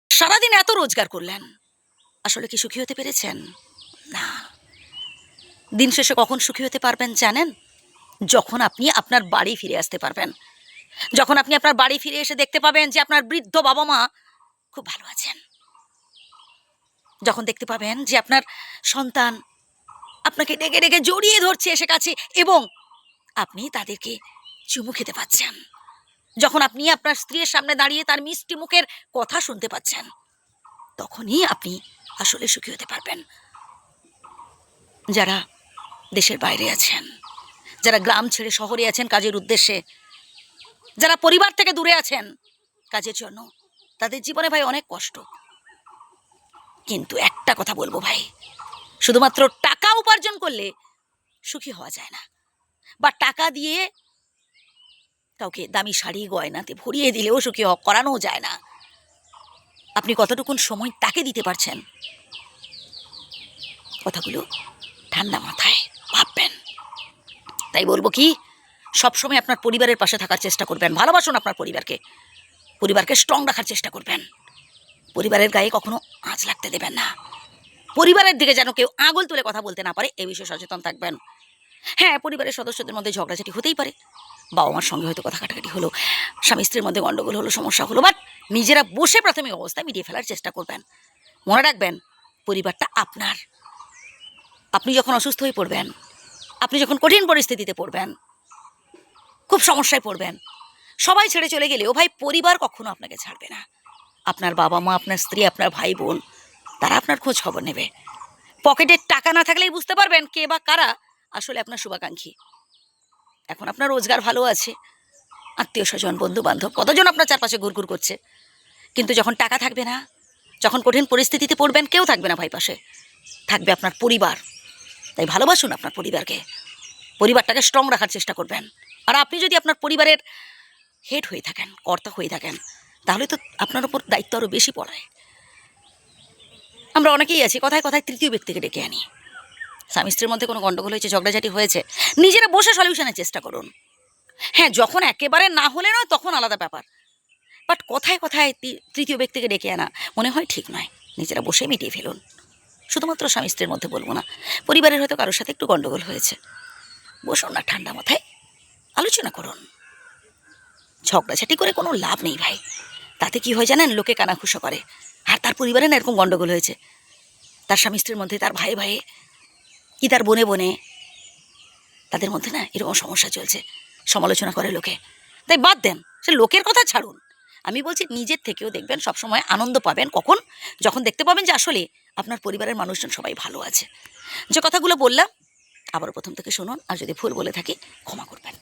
সারাদিন এত রোজগার করলেন, আসলে কি সুখী হতে পেরেছেন? না। দিন শেষে কখন সুখী হতে পারবেন জানেন? যখন আপনি আপনার বাড়ি ফিরে আসতে পারবেন। যখন আপনি আপনার বাড়ি ফিরে এসে দেখতে পাবেন যে আপনার বৃদ্ধ বাবা-মা খুব ভালো আছেন। যখন দেখতে পাবেন যে আপনার সন্তান আপনাকে ডেকে, ডেকে জড়িয়ে ধরছে এসে কাছে এবং আপনি তাদেরকে চুমু খেতে পাচ্ছেন। যখন আপনি আপনার স্ত্রীর সামনে দাঁড়িয়ে তার মিষ্টি মুখের কথা শুনতে পাচ্ছেন, তখনই আপনি আসলে সুখী হতে পারবেন। যারা দেশের বাইরে আছেন, যারা গ্রাম ছেড়ে শহরে আছেন কাজের উদ্দেশ্যে, যারা পরিবার থেকে দূরে আছেন কাজের জন্য, তাদের জীবনে ভাই অনেক কষ্ট। কিন্তু একটা কথা বলবো ভাই, শুধুমাত্র টাকা উপার্জন করলে সুখী হওয়া যায় না, বা টাকা দিয়ে কাউকে দামি শাড়ি গয়নাতে ভরিয়ে দিলেও সুখী করানো যায় না। আপনি কতটুকুন সময় তাকে দিতে পারছেন, কথাগুলো ঠান্ডা মাথায় ভাববেন। তাই বলবো কি, সবসময় আপনার পরিবারের পাশে থাকার চেষ্টা করবেন। ভালোবাসুন আপনার পরিবারকে, পরিবারকে স্ট্রং রাখার চেষ্টা করবেন। পরিবারের গায়ে কখনো আঁচ লাগতে দেবেন না। পরিবারের দিকে যেন কেউ আঙুল তুলে কথা বলতে না পারে, এ বিষয়ে সচেতন থাকবেন। হ্যাঁ, পরিবারের সদস্যদের মধ্যে ঝগড়াঝাটি হতেই পারে, বাবা মার সঙ্গে হয়তো কথা কাটাকাটি হলো, স্বামী স্ত্রীর মধ্যে গণ্ডগোল হলো, সমস্যা হলো, বাট নিজেরা বসে প্রাথমিক অবস্থায় মিটিয়ে ফেলার চেষ্টা করবেন। মনে রাখবেন, পরিবারটা আপনার। আপনি যখন অসুস্থ হয়ে পড়বেন, আপনি যখন কঠিন পরিস্থিতিতে পড়বেন, খুব সমস্যায় পড়বেন, সবাই ছেড়ে চলে গেলেও ভাই পরিবার কখনো আপনাকে ছাড়বে না। আপনার বাবা মা, আপনার স্ত্রী, আপনার ভাই বোন, তারা আপনার খোঁজ খবর নেবে। পকেটে টাকা না থাকলেই বুঝতে পারবেন কে বা কারা আসলে আপনার শুভাকাঙ্ক্ষী। এখন আপনার রোজগার ভালো আছে, আত্মীয় স্বজন, বন্ধু বান্ধব কতজন আপনার চারপাশে ঘুরঘুর করছে, কিন্তু যখন টাকা থাকবে না, যখন কঠিন পরিস্থিতিতে পড়বেন, কেউ থাকবে না ভাই পাশে, থাকবে আপনার পরিবার। তাই ভালোবাসুন আপনার পরিবারকে, পরিবারটাকে স্ট্রং রাখার চেষ্টা করবেন। আর আপনি যদি আপনার পরিবারের হেড হয়ে থাকেন, কর্তা হয়ে থাকেন, তাহলে তো আপনার উপর দায়িত্ব আরও বেশি পড়ে। আমরা অনেকেই আছি কথায় কথায় তৃতীয় ব্যক্তিকে ডেকে আনি। স্বামী স্ত্রীর মধ্যে কোনো গণ্ডগোল হয়েছে, ঝগড়াঝাটি হয়েছে, নিজেরা বসে সলিউশনের চেষ্টা করুন। হ্যাঁ, যখন একেবারে না হলে নয় তখন আলাদা ব্যাপার, বাট কথায় কথায় তৃতীয় ব্যক্তিকে ডেকে আনা মনে হয় ঠিক নয়। নিজেরা বসে মিটিয়ে ফেলুন। শুধুমাত্র স্বামী স্ত্রীর মধ্যে বলবো না, পরিবারের হয়তো কারোর সাথে একটু গণ্ডগোল হয়েছে, বসুন না, ঠান্ডা মাথায় আলোচনা করুন। ঝগড়াঝাটি করে কোনো লাভ নেই ভাই। তাতে কি হয় জানেন, লোকে কানাঘুষো করে। আর তার পরিবারে না এরকম গণ্ডগোল হয়েছে, তার স্বামী স্ত্রীর মধ্যে, তার ভাই ভাইয়ে কি তার বোনে বোনে, তাদের মধ্যে না এরকম সমস্যা চলছে, সমালোচনা করে লোকে। তাই বাদ দেন, সে লোকের কথা ছাড়ুন। আমি বলছি নিজের থেকেও দেখবেন সবসময় আনন্দ পাবেন কখন, যখন দেখতে পাবেন যে আসলে আপনার পরিবারের মানুষজন সবাই ভালো আছে। যে কথাগুলো বললাম আবার প্রথম থেকে শুনুন, আর যদি ভুল বলে থাকি ক্ষমা করবেন।